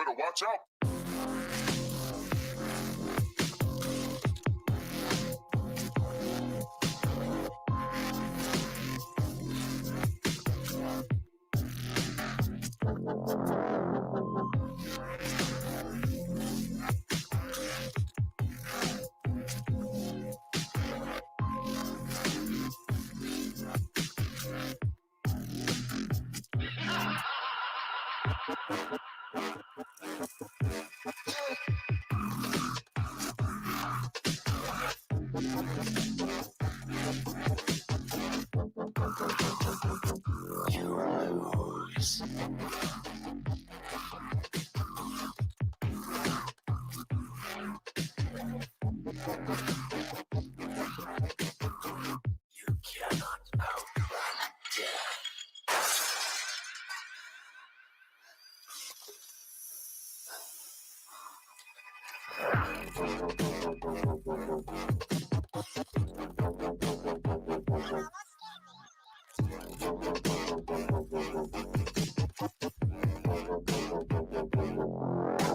Better watch out.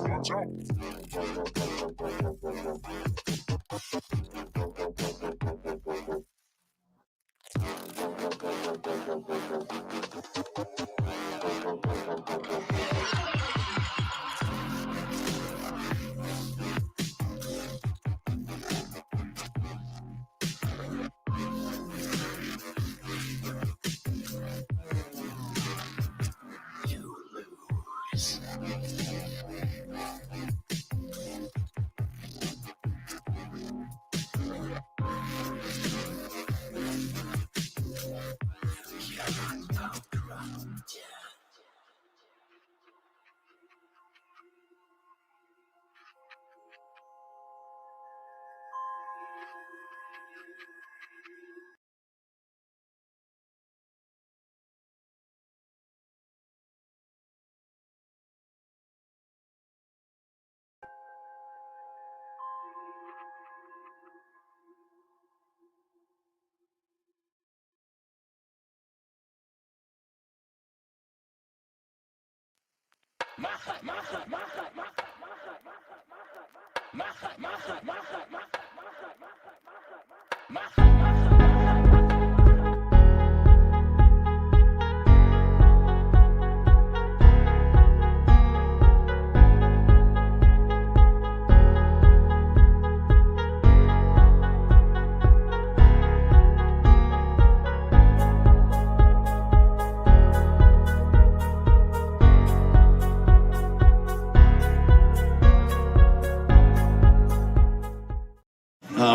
Watch out.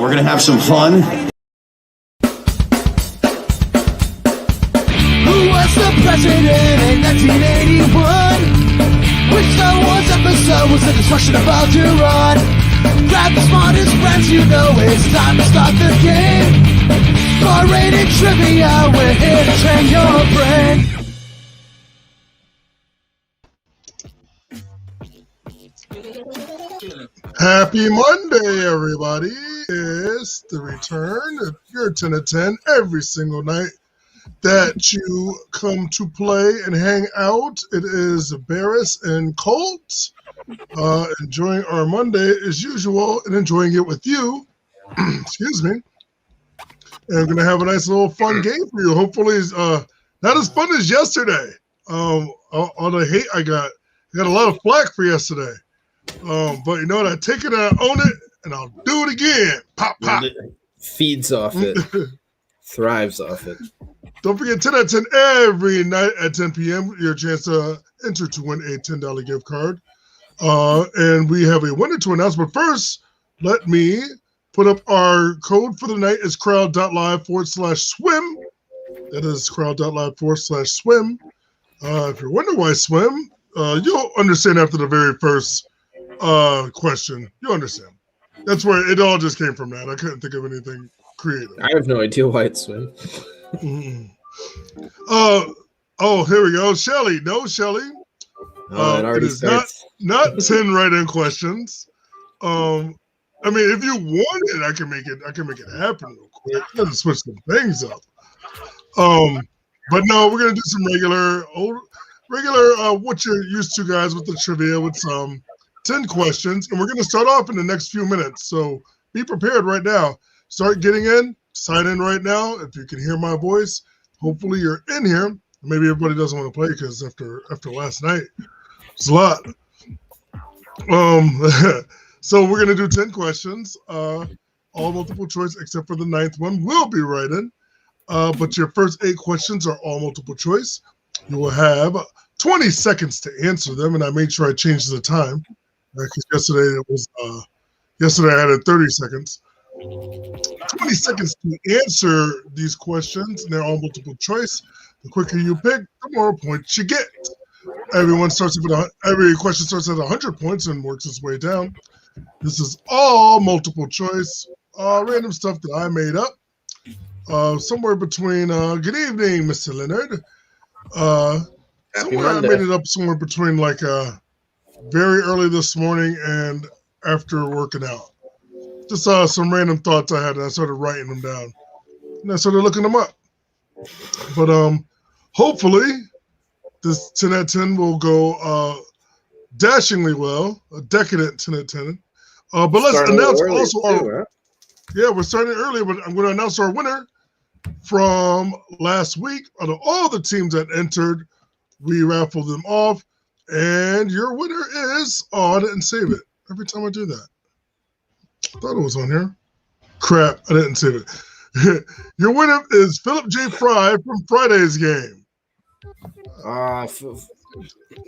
We're going to have some fun. Who was the president in 1981? Which Star Wars episode was the destruction about to run? Grab the smartest friends, you know it's time to start the game. R-rated trivia, we're here to train your brain. Happy Monday, everybody. It's the return of your 10 to 10 every single night that you come to play and hang out. It is Barris and Colt enjoying our Monday as usual and enjoying it with you. Excuse me. And we're going to have a nice little fun game for you. Hopefully it's not as fun as yesterday. All the hate I got a lot of flack for yesterday. But you know what? I take it and I own it, and I'll do it again. Pop, pop. Feeds off it. Thrives off it. Don't forget 10 at 10 every night at 10 p.m. Your chance to enter to win a $10 gift card. And we have a winner to announce. But first, let me put up our code for the night. It's crowd.live/swim. That is crowd.live/swim. If you're wondering why swim, you'll understand after the very first question. You'll understand. That's where it all just came from that. I couldn't think of anything creative. I have no idea why it's swim. Oh, here we go. Shelly. No, Shelly. It already starts. Not 10 right-in questions. I mean, if you want it, I can make it happen real quick. I'm gonna switch some things up. But no, we're gonna do some regular old. regular what you're used to, guys, with the trivia with some 10 questions, and we're going to start off in the next few minutes. So be prepared right now. Start getting in. Sign in right now. If you can hear my voice, hopefully you're in here. Maybe everybody doesn't want to play because after last night, it's a lot. So we're going to do 10 questions, all multiple choice, except for the 9th one will be right in. But your first 8 questions are all multiple choice. You will have 20 seconds to answer them, and I made sure I changed the time because yesterday I had 30 seconds. 20 seconds to answer these questions, and they're all multiple choice. The quicker you pick, the more points you get. Every question starts at 100 points and works its way down. This is all multiple choice, random stuff that I made up. Somewhere between, good evening, Mr. Leonard. I made it up somewhere between very early this morning and after working out. Just some random thoughts I had, and I started writing them down. And I started looking them up. But hopefully, this 10 out of 10 will go dashingly well, a decadent 10 out of 10. But let's announce also we're starting early, but I'm going to announce our winner from last week. Out of all the teams that entered, we raffled them off, and your winner is I didn't save it. Every time I do that. I thought it was on here. Crap, I didn't save it. Your winner is Philip J. Fry from Friday's game.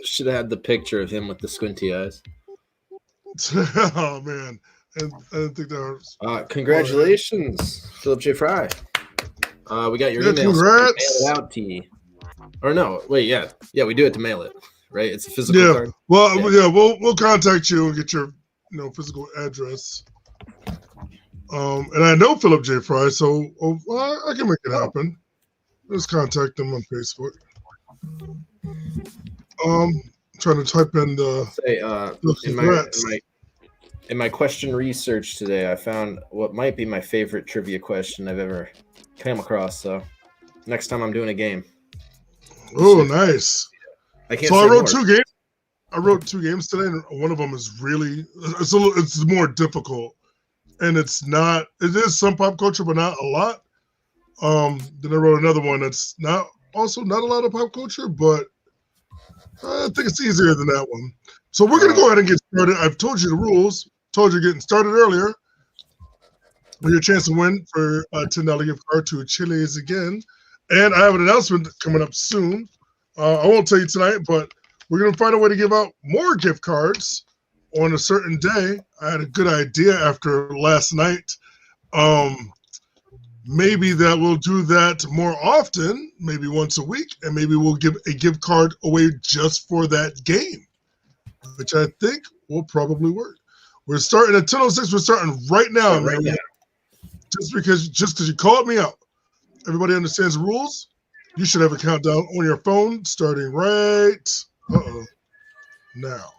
Should have had the picture of him with the squinty eyes. Oh, man. I didn't think that was... Congratulations, Philip J. Fry. We got your email. Congrats. Mail it out to you. Or no, wait, yeah, we do have to mail it, right? It's a physical card. Well, we'll contact you and get your physical address. And I know Philip J. Fry, so I can make it happen. Just contact them on Facebook. Trying to type in in my question research today, I found what might be my favorite trivia question I've ever come across. So next time I'm doing a game. Oh, nice. I wrote 2 games. I wrote 2 games today, and one of them is really it's more difficult, and it is some pop culture, but not a lot. Then I wrote another one that's not a lot of pop culture, but I think it's easier than that one. So we're gonna go ahead and get started. I've told you the rules. Told you getting started earlier. Your chance to win for a $10 gift card to Chili's again, and I have an announcement coming up soon. I won't tell you tonight, but we're going to find a way to give out more gift cards on a certain day. I had a good idea after last night. Maybe that we'll do that more often, maybe once a week, and maybe we'll give a gift card away just for that game, which I think will probably work. We're starting at 10:06. We're starting right now. Right now. Just because you called me out. Everybody understands the rules. You should have a countdown on your phone starting right now.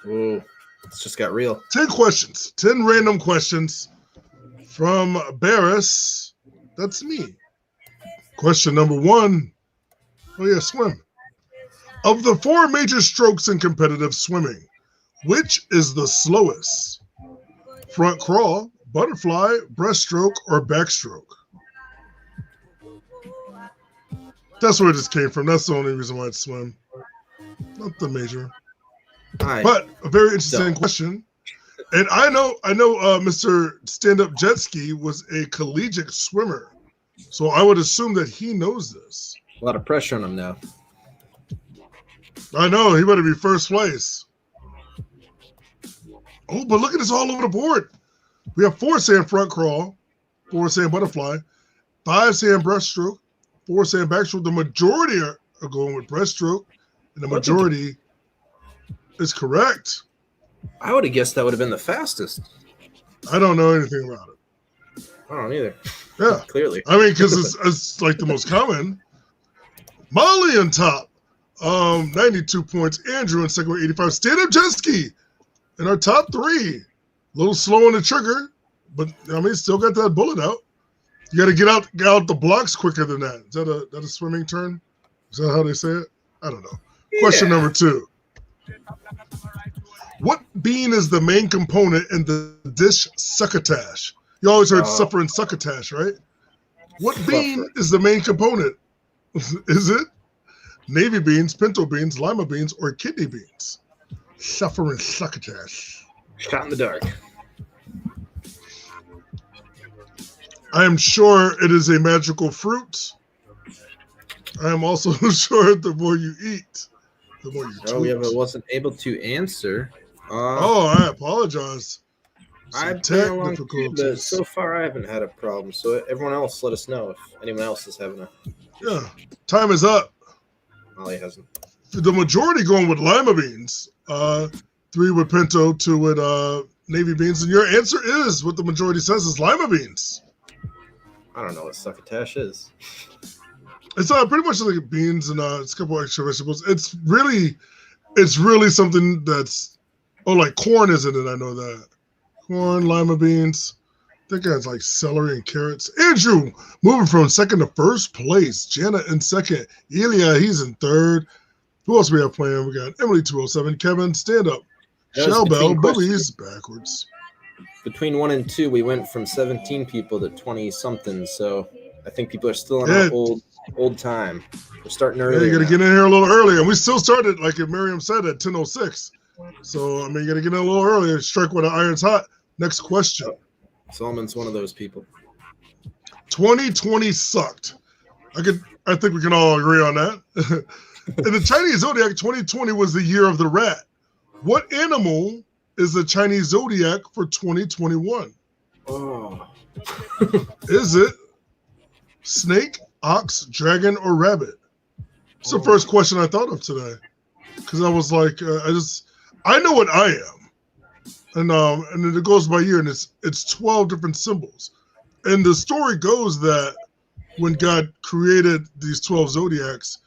Whoa, it's just got real. 10 questions, 10 random questions from Barris. That's me. Question number 1. Oh, yeah, swim. Of the 4 major strokes in competitive swimming, which is the slowest? Front crawl, butterfly, breaststroke, or backstroke? That's where this came from. That's the only reason why it's swim. Not the major. But a very interesting question. And I know Mr. Stand-Up Jet Ski was a collegiate swimmer. So I would assume that he knows this. A lot of pressure on him now. I know. He better be first place. Oh, but look at this all over the board. We have 4 saying front crawl, 4 saying butterfly, 5 saying breaststroke, 4 saying backstroke. The majority are going with breaststroke, and the majority is correct. I would have guessed that would have been the fastest. I don't know anything about it. I don't either. Yeah. Clearly. I mean, because it's like the most common. Molly on top, 92 points. Andrew in second with 85. Stand-Up Jet Ski in our top 3. A little slow on the trigger, but I mean, still got that bullet out. You got to get out the blocks quicker than that. Is that a swimming term? Is that how they say it? I don't know. Question number 2. What bean is the main component in the dish succotash? You always heard supper and succotash, right? What bean is the main component? Is it navy beans, pinto beans, lima beans, or kidney beans? Supper and succotash. Shot in the dark. I am sure it is a magical fruit. I am also sure the more you eat, the more you tweet. Oh, yeah, but wasn't able to answer. I apologize. I've been along too, but so far I haven't had a problem. So everyone else, let us know if anyone else is having a. Yeah, time is up. Molly hasn't. The majority going with lima beans. 3 with pinto, 2 with navy beans, and your answer is what the majority says is lima beans. I don't know what succotash is. It's pretty much like beans and it's a couple extra vegetables. It's really something that's like corn is in it. I know that corn, lima beans. I think it's like celery and carrots. Andrew moving from second to first place. Jana in second. Ilya, he's in third. Who else we have playing? We got Emily 207. Kevin, stand up. Shell Bell, Boobies backwards. Between 1 and 2, we went from 17 people to 20 something. So I think people are still in our old time. We're starting early. You got to get in here a little earlier. And we still started, like Miriam said, at 10:06. So, I mean, you got to get in a little earlier. Strike when the iron's hot. Next question. Solomon's one of those people. 2020 sucked. I think we can all agree on that. In the Chinese Zodiac, 2020 was the year of the rat. What animal is the Chinese Zodiac for 2021? Oh. Is it snake, ox, dragon, or rabbit? It's the first question I thought of today. Because I was like, I know what I am. And then it goes by year, and it's 12 different symbols. And the story goes that when God created these 12 zodiacs,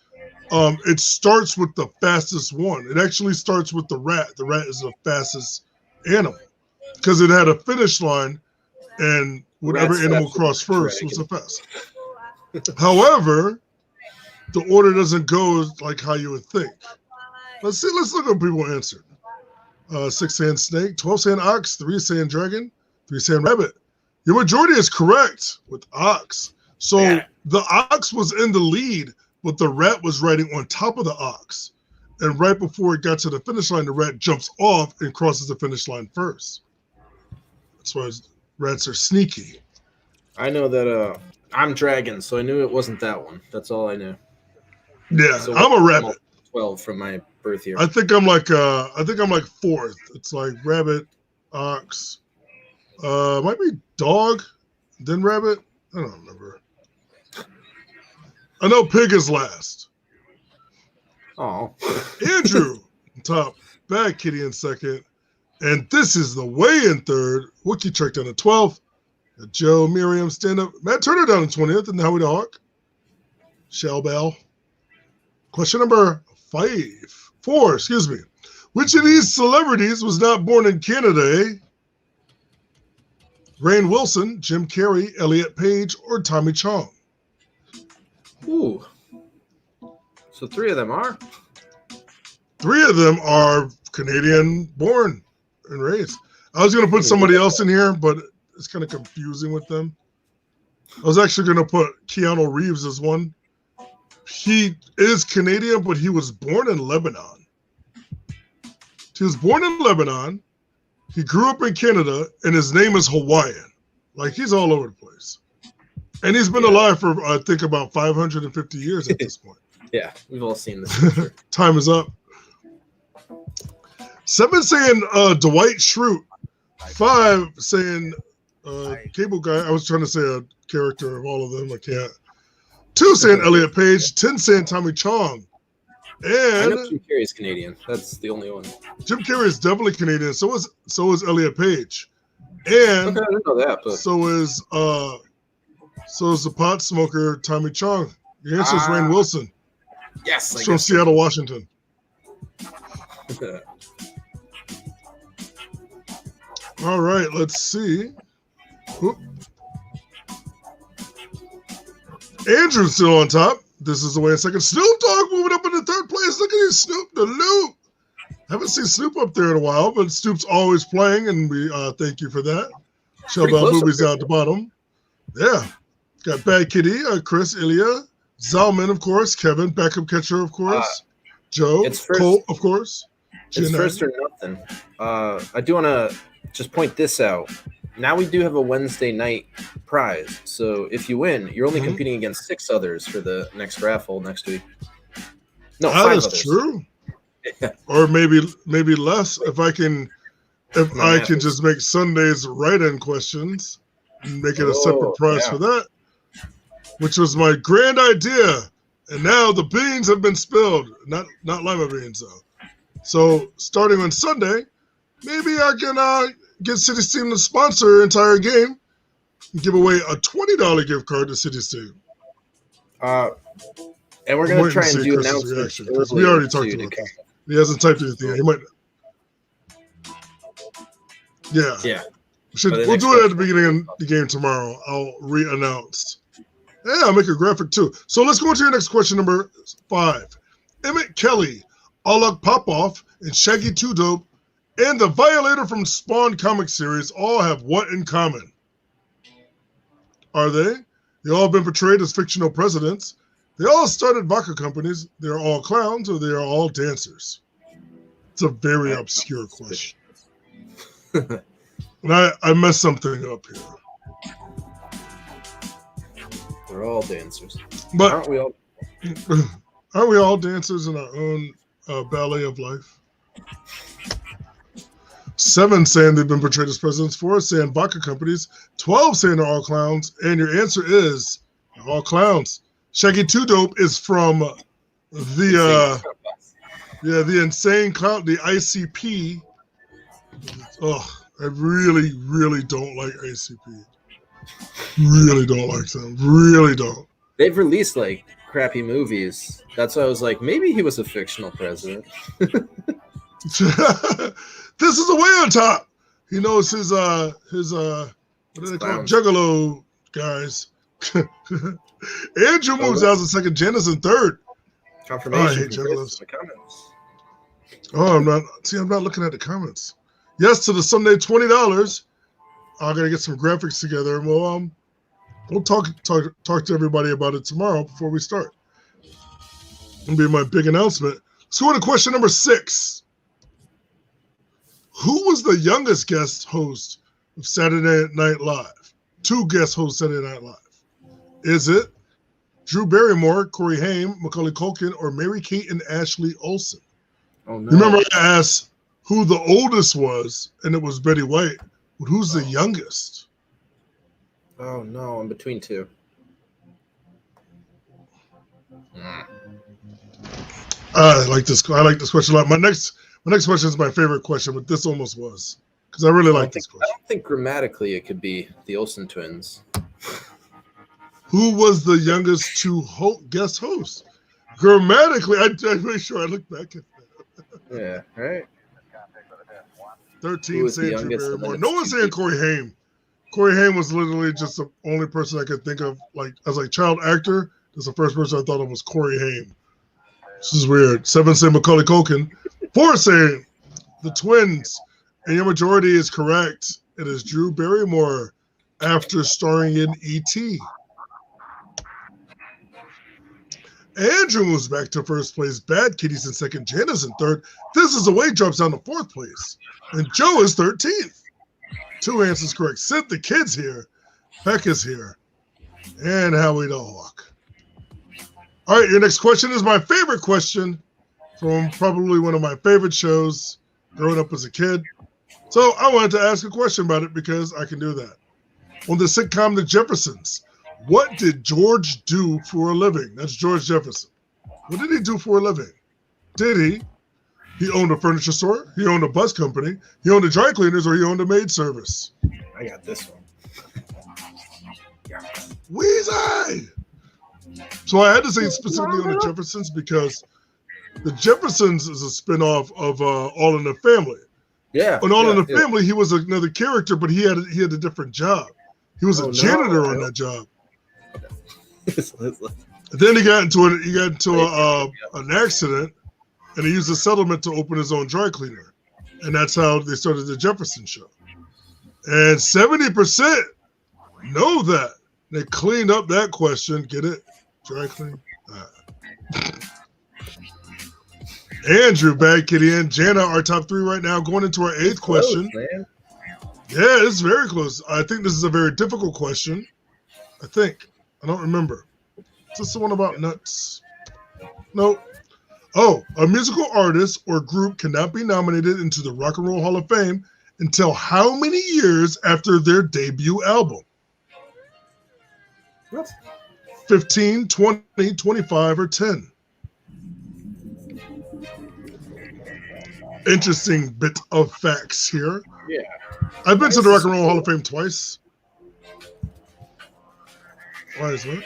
it starts with the fastest one. It actually starts with the rat. The rat is the fastest animal because it had a finish line, and whatever animal crossed first was the fastest. However, the order doesn't go like how you would think. Let's look at what people answered. 6 saying snake, 12 saying ox, 3 saying dragon, 3 saying rabbit. Your majority is correct with ox. So the ox was in the lead, but the rat was riding on top of the ox. And right before it got to the finish line, the rat jumps off and crosses the finish line first. That's why rats are sneaky. I know that I'm dragon, so I knew it wasn't that one. That's all I knew. Yeah, so I'm a rabbit. 12 from my birth year. I think I'm like fourth. It's like rabbit, ox, might be dog, then rabbit. I don't remember. I know pig is last. Oh. Andrew top, Bad Kitty in second, and this is the way in third. Wookie Trek down to 12th. Joe, Miriam, stand up. Matt Turner down to 20th, and Howie the Hawk. Shell Bell. Question number 4. Which of these celebrities was not born in Canada? Rainn Wilson, Jim Carrey, Elliot Page, or Tommy Chong? Ooh. So 3 of them are? 3 of them are Canadian born and raised. I was going to put somebody else in here, but it's kind of confusing with them. I was actually going to put Keanu Reeves as one. He is Canadian, but he was born in Lebanon. He was born in Lebanon. He grew up in Canada, and his name is Hawaiian. Like, he's all over the place. And he's been alive for, I think, about 550 years at this point. Yeah, we've all seen this. Time is up. 7 saying Dwight Schrute. 5 saying Cable Guy. I was trying to say a character of all of them. I can't. 2 saying Elliot Page. 10 saying Tommy Chong. I know And Jim Carrey's Canadian. That's the only one. Jim Carrey is definitely Canadian. So is Elliot Page. And Okay, I didn't know that, but so is the pot smoker Tommy Chong. The answer is Rainn Wilson. yes, He's from Seattle, Washington. All right, let's see. Oop. Andrew's still on top. This is the way in second. Snoop Dogg moving up into third place. Look at you, Snoop the Loop. Haven't seen Snoop up there in a while, but Snoop's always playing, and we thank you for that. Shellbell Boobies out the bottom. Yeah. Got Bad Kitty, Chris, Ilya, Zalman, of course, Kevin, backup catcher, of course, Joe, Colt, of course. It's first or nothing. I do want to just point this out. Now we do have a Wednesday night prize. So if you win, you're only competing against 6 others for the next raffle next week. No, 5 that is others. True. Or maybe less if I can just make Sunday's write-in questions and make it a separate prize for that, which was my grand idea. And now the beans have been spilled. Not lima beans though. So starting on Sunday, maybe I can get City Steam to sponsor an entire game and give away a $20 gift card to City Steam. And we're going to try and do announcements. We already talked about this. He hasn't typed anything. He might. Yeah. Yeah. We'll do it at the beginning of the game tomorrow. I'll re-announce. Yeah, I'll make a graphic too. So let's go into your next question, number 5. Emmett Kelly, Alok Popoff, and Shaggy 2 Dope, and the Violator from Spawn comic series all have what in common? Are they? They all have been portrayed as fictional presidents. They all started vodka companies. They are all clowns, or they are all dancers. It's a very obscure question. And I messed something up here. We're all dancers. But aren't we all? Aren't we all dancers in our own ballet of life? 7 saying they've been portrayed as presidents. 4 saying vodka companies. 12 saying they're all clowns. And your answer is they're all clowns. Shaggy 2 Dope is from the Insane Clown, the ICP. Oh, I really, really don't like ICP. Really don't like them. Really don't. They've released like crappy movies. That's why I was like, maybe he was a fictional president. This is a way on top. He knows his what do they call it? Juggalo guys. Andrew moves out as a second. Janice in third. Confirmation. I hate juggalos. Oh, I'm not looking at the comments. Yes to the Sunday $20. I gotta get some graphics together, and we'll talk to everybody about it tomorrow before we start. It'll be my big announcement. Let's go to question number 6. Who was the youngest guest host of Saturday Night Live? 2 guest hosts Saturday Night Live. Is it Drew Barrymore, Corey Haim, Macaulay Culkin, or Mary-Kate and Ashley Olsen? Oh, no. Remember I asked who the oldest was, and it was Betty White. But who's the youngest? Oh no, I'm between 2. I like this question a lot. My next question is my favorite question, but this almost was because I really like this question. I don't think grammatically it could be the Olsen twins. Who was the youngest 2 guest hosts? Grammatically, I made sure I looked back at that. Yeah, right. 13 saying Drew Barrymore. No one's saying Corey Haim. Corey Haim was literally just the only person I could think of, like as a child actor. That's the first person I thought of was Corey Haim. This is weird. 7 saying Macaulay Culkin. 4 saying the twins. And your majority is correct. It is Drew Barrymore after starring in E.T. Andrew moves back to first place. Bad Kitty's in second. Janice in third. This is away drops down to 4th place. And Joe is 13th. 2 answers correct. Sid the Kid's here. Peck is here. And Howie the Hawk. All right, your next question is my favorite question from probably one of my favorite shows growing up as a kid. So I wanted to ask a question about it because I can do that. On the sitcom The Jeffersons, what did George do for a living? That's George Jefferson. What did he do for a living? Did he? He owned a furniture store. He owned a bus company. He owned a dry cleaners, or he owned a maid service. I got this one. Weezy! So I had to say specifically on the Jeffersons because the Jeffersons is a spinoff of All in the Family. Yeah. On All in the Family, he was another character, but he had a different job. He was a janitor on that job. Then he got into an accident, and he used a settlement to open his own dry cleaner, and that's how they started the Jefferson Show. And 70% know that. They cleaned up that question. Get it? Dry clean. Andrew, Bad Kitty, and Jana are top 3 right now. Going into our 8th question. Man. Yeah, it's very close. I think this is a very difficult question. I think. I don't remember. Is this the one about nuts? No. Oh, a musical artist or group cannot be nominated into the Rock and Roll Hall of Fame until how many years after their debut album? What? 15, 20, 25, or 10? Interesting bit of facts here. Yeah. I've been to the Rock and Roll Hall of Fame twice. Why is that?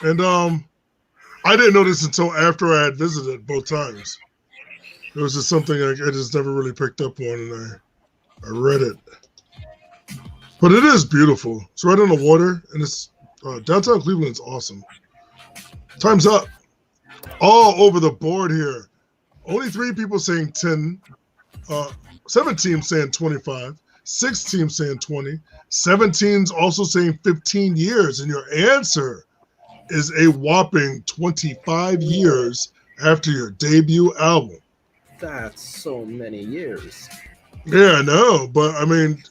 And I didn't know this until after I had visited both times. It was just something I just never really picked up on, and I read it. But it is beautiful. It's right on the water, and it's downtown Cleveland's awesome. Time's up. All over the board here. Only 3 people saying 10. 7 teams saying 25. 6 teams saying 20. 7 teams also saying 15 years. And your answer is a whopping 25 years after your debut album. That's so many years. Yeah, I know. But, I mean,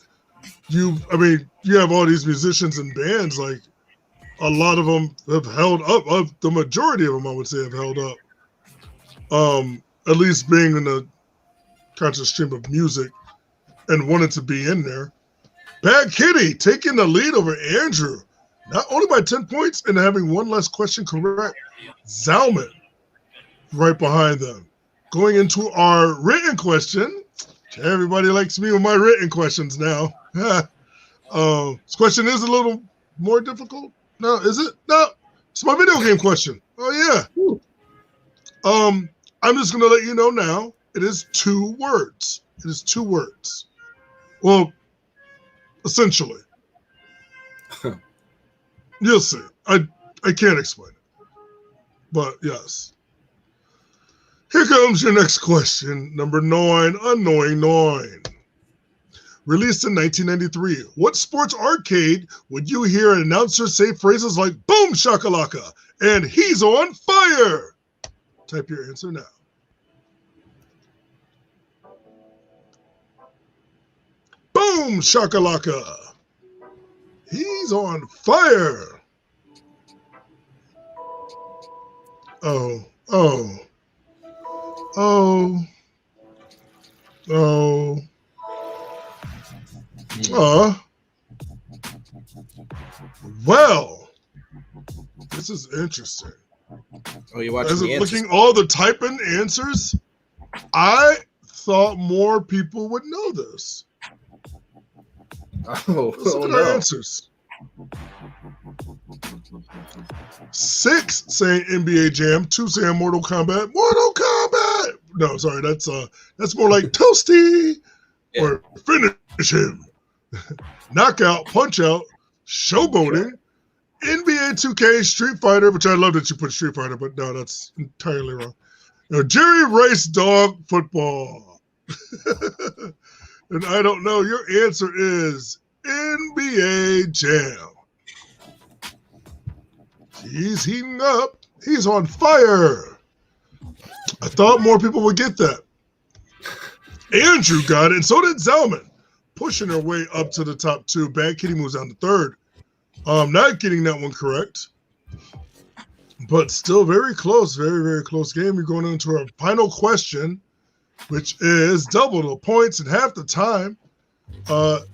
you have all these musicians and bands, like, a lot of them have held up. The majority of them, I would say, have held up. At least being in the conscious stream of music and wanted to be in there. Bad Kitty taking the lead over Andrew, not only by 10 points and having one less question correct. Zalman right behind them. Going into our written question. Everybody likes me with my written questions now. This question is a little more difficult. No, is it? No, it's my video game question. Oh, yeah. I'm just going to let you know now. It is 2 words. It is 2 words. Well, essentially. You'll see. I can't explain it. But, yes. Here comes your next question. Number 9, Annoying 9. Released in 1993, what sports arcade would you hear an announcer say phrases like "Boom shakalaka" and "He's on fire"? Type your answer now. Boom shakalaka. He's on fire. Oh. Well, this is interesting. Oh, you watching As the of answers? looking all the type-in answers, I thought more people would know this. Let's look at our answers. 6 saying NBA Jam, 2 saying Mortal Kombat. Mortal Kombat! No, sorry, that's more like Toasty or Finish Him. Knockout, Punch Out, Showboating, NBA 2K, Street Fighter, which I love that you put Street Fighter, but no, that's entirely wrong. No, Jerry Rice Dog Football. And I don't know, your answer is NBA Jam. He's heating up. He's on fire. I thought more people would get that. Andrew got it, and so did Zalman, pushing their way up to the top 2. Bad Kitty moves down to 3rd. Not getting that one correct, but still very close. Very, very close game. We're going into our final question, which is double the points and half the time.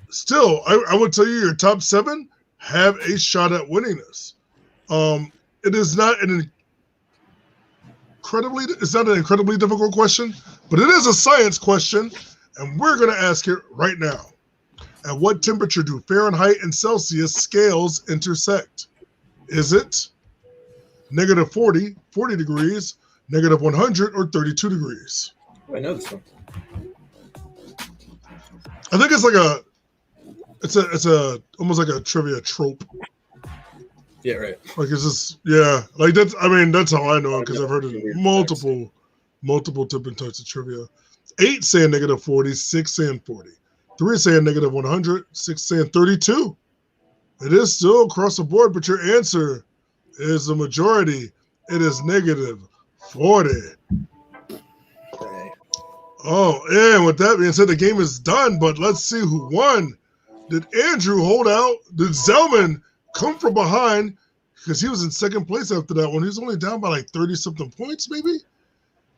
Still, I would tell you your top 7 have a shot at winning this. It is not an incredibly difficult question, but it is a science question, and we're going to ask it right now. At what temperature do Fahrenheit and Celsius scales intersect? Is it negative 40 degrees, negative 100, or 32 degrees? Oh, I know this one. I think it's like it's almost like a trivia trope. Yeah, right. Like it's just like that's. I mean, that's how I know it because I've heard it in multiple different types of trivia. 8 saying negative 40, 6 saying 40, 3 saying negative 100, 6 saying 32. It is still across the board, but your answer is the majority. It is negative 40. Okay. Oh, and with that being said, the game is done, but let's see who won. Did Andrew hold out? Did Zellman come from behind? Because he was in second place after that one. He was only down by like 30-something points, maybe?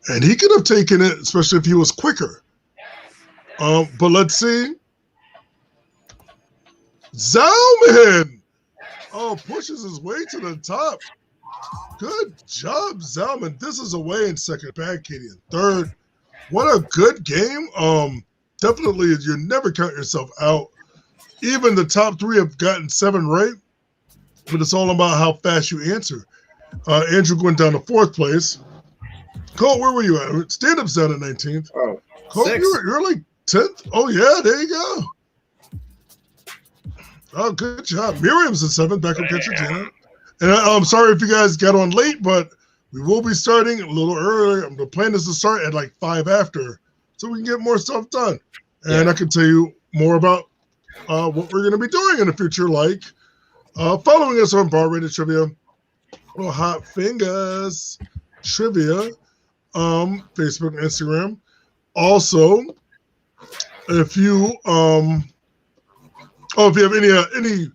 And he could have taken it, especially if he was quicker. But let's see. Zellman! Oh, pushes his way to the top. Good job, Zellman. This is away in second. Bad Katie in third. What a good game. Definitely, you never count yourself out. Even the top 3 have gotten 7 right, but it's all about how fast you answer. Andrew went down to 4th place. Colt, where were you at? Stand-up's down at 19th. Oh, Colt, 6th. you're like 10th? Oh, yeah, there you go. Oh, good job. Miriam's in 7th, backup catcher Janet. And I'm sorry if you guys got on late, but we will be starting a little earlier. The plan is to start at like 5 after, so we can get more stuff done. And I can tell you more about what we're going to be doing in the future, like following us on Bar Rated Trivia, or Hot Fingers Trivia, Facebook and Instagram. Also, if you if you have any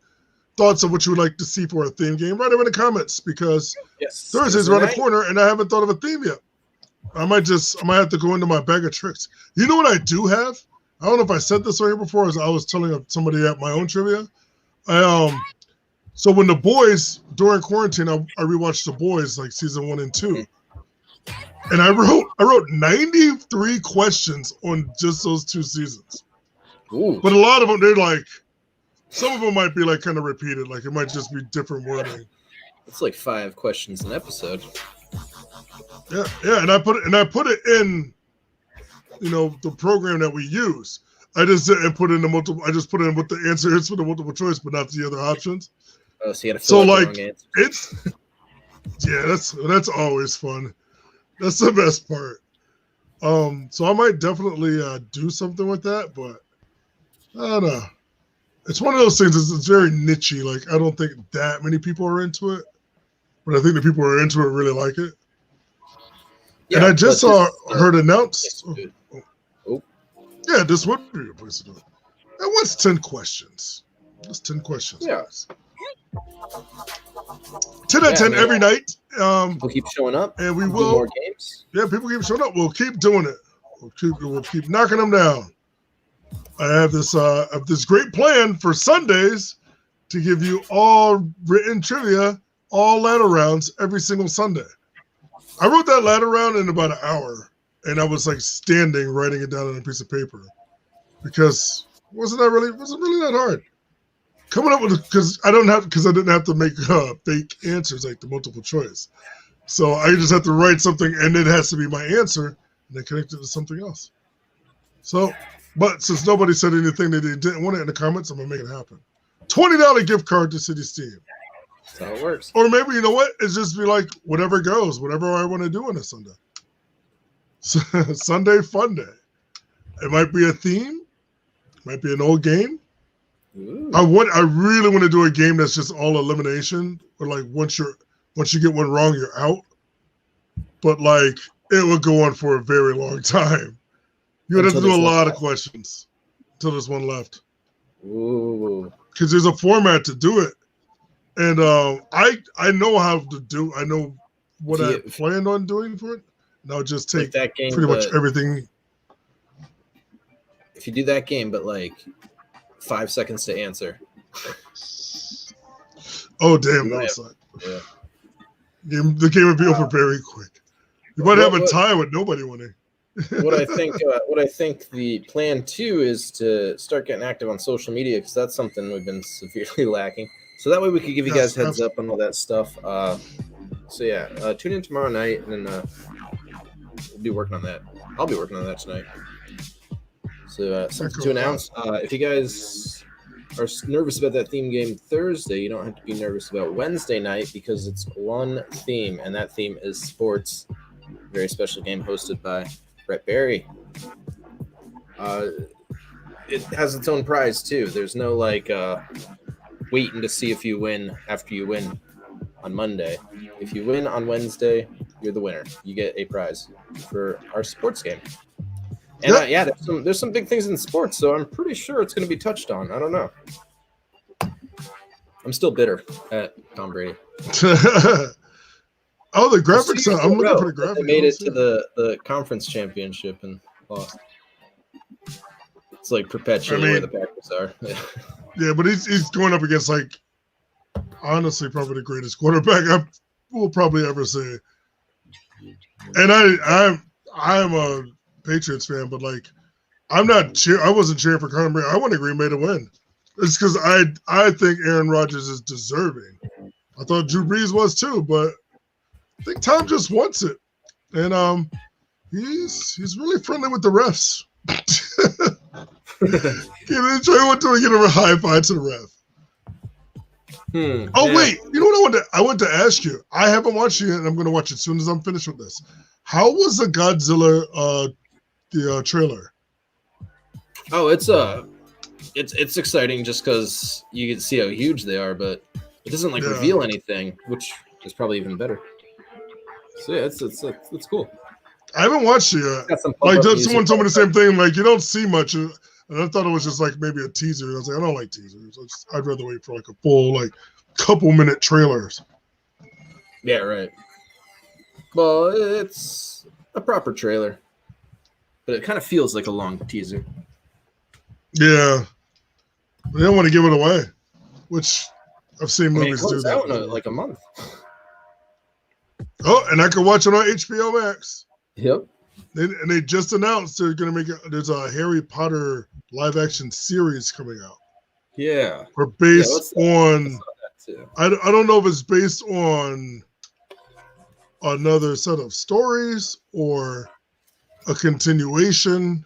thoughts of what you would like to see for a theme game, write them in the comments, because Thursday's around the corner and I haven't thought of a theme yet. I might have to go into my bag of tricks. You know what I do have? I don't know if I said this on here before, as I was telling somebody at my own trivia. So when The Boys, during quarantine, I rewatched The Boys, like season 1 and 2. And I wrote 93 questions on just those 2 seasons. Ooh. But a lot of them, they're like, some of them might be like kind of repeated, like it might just be different wording. It's like 5 questions an episode. Yeah, and I put it in, the program that we use. I just didn't put in the multiple. I just put in what the answer is for the multiple choice, but not the other options. Oh, so you had to fill out the wrong answer. It's that's always fun. That's the best part. So I might definitely do something with that, but I don't know. It's one of those things. It's very nichey. Like, I don't think that many people are into it, but I think the people who are into it really like it. Yeah, and I just heard announced. Yeah, this would be a place to do it. And what's 10 questions? Just 10 questions. Yeah. 10 out of 10 every night. We'll keep showing up, and we do will. more games. Yeah, people keep showing up. We'll keep doing it. We'll keep knocking them down. I have this great plan for Sundays to give you all written trivia, all ladder rounds every single Sunday. I wrote that ladder round in about an hour, and I was like standing writing it down on a piece of paper, because it wasn't really that hard. Coming up with, because I didn't have to make fake answers like the multiple choice, so I just have to write something and it has to be my answer and then connect it to something else. So, but since nobody said anything that they didn't want it in the comments, I'm gonna make it happen. $20 gift card to City Steam. That's how it works. Or maybe, you know what? It's just be like whatever goes, whatever I want to do on a Sunday. Sunday fun day. It might be a theme. It might be an old game. Ooh. I really want to do a game that's just all elimination, where like once you get one wrong, you're out. But like it would go on for a very long time. You would have to do a lot of questions until there's one left. Ooh. Because there's a format to do it. And I know how to do. I know what I planned on doing for it. And I'll just take that game, pretty much everything. If you do that game, but like 5 seconds to answer. Oh damn! No, yeah. The game would be over very quick. You might have a tie with nobody winning. What I think the plan too is to start getting active on social media, because that's something we've been severely lacking. So that way we could give you guys heads up on all that stuff. So yeah, tune in tomorrow night, and then we'll be working on that. I'll be working on that tonight. So something to announce. If you guys are nervous about that theme game Thursday, you don't have to be nervous about Wednesday night because it's one theme, and that theme is sports. Very special game hosted by Brett Berry. It has its own prize too. There's no like waiting to see if you win after you win on Monday. If you win on Wednesday, you're the winner. You get a prize for our sports game. And yeah, there's some big things in sports, so I'm pretty sure it's going to be touched on. I don't know. I'm still bitter at Tom Brady. Oh, the graphics! I'm looking for the graphics. They made it to the conference championship and lost. It's like perpetually where the Packers are. Yeah, but he's going up against like honestly probably the greatest quarterback I will probably ever see. And I'm a Patriots fan, but like I wasn't cheering for Conor Brady. I wanted Green Bay to win. It's because I think Aaron Rodgers is deserving. I thought Drew Brees was too, but I think Tom just wants it, and he's really friendly with the refs. He went to give a high five to the ref. Wait, you know what I wanted to ask you? I haven't watched it yet, and I'm going to watch it as soon as I'm finished with this. How was the Godzilla the trailer? Oh, it's exciting just because you can see how huge they are, but it doesn't reveal anything, which is probably even better. So yeah, it's cool. I haven't watched it yet. Like someone told me the same thing. Like you don't see much, and I thought it was just like maybe a teaser. I was like, I don't like teasers. I'd rather wait for like a full like couple-minute trailers. Yeah, right. Well, it's a proper trailer, but it kind of feels like a long teaser. Yeah, they don't want to give it away, which I've seen movies do that. Out in like a month. Oh, and I can watch it on HBO Max. Yep. They just announced they're going to make there's a Harry Potter live action series coming out. Yeah. Or based on, I don't know if it's based on another set of stories or a continuation.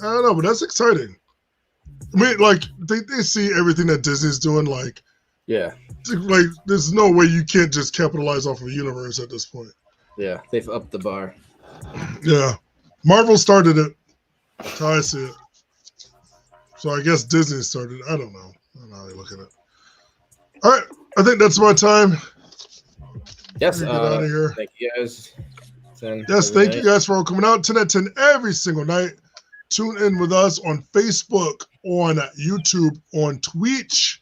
I don't know, but that's exciting. I mean, like they see everything that Disney's doing. Like there's no way you can't just capitalize off of a universe at this point. Yeah, they've upped the bar. Yeah, Marvel started it. That's how I see it. So I guess Disney started. I don't know. I don't know how they look at it. All right, I think that's my time. Yes. Get out of here. Thank you guys. Thank you guys for all coming out 10 at 10 every single night. Tune in with us on Facebook, on YouTube, on Twitch.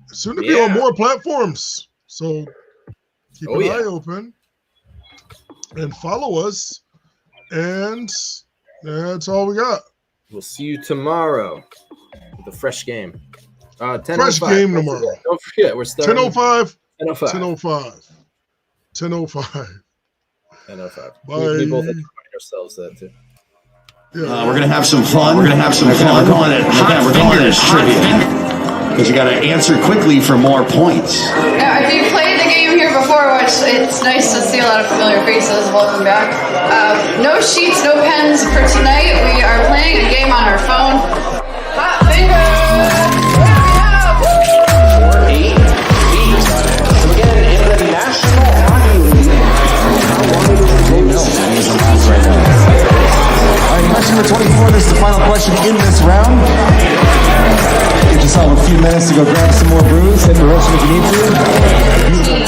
Soon to be on more platforms. So keep an eye open and follow us. And that's all we got. We'll see you tomorrow with a fresh game. Fresh game tomorrow. Don't forget, we're starting 10:05. 10:05. 10:05. 10:05. Bye. We both have to remind ourselves that too. We're going to have some fun. We're calling it trivia. Because you got to answer quickly for more points. Yeah, if you've played the game here before, which it's nice to see a lot of familiar faces, welcome back. No sheets, no pens for tonight. We are playing a game on our phone. Hot bingo! What do we have? 4-8 so again, in the National Hockey League, how long is the game? All right, question number 24. This is the final question in this round. Give yourself a few minutes to go grab some more brews. Hit the roast if you need to.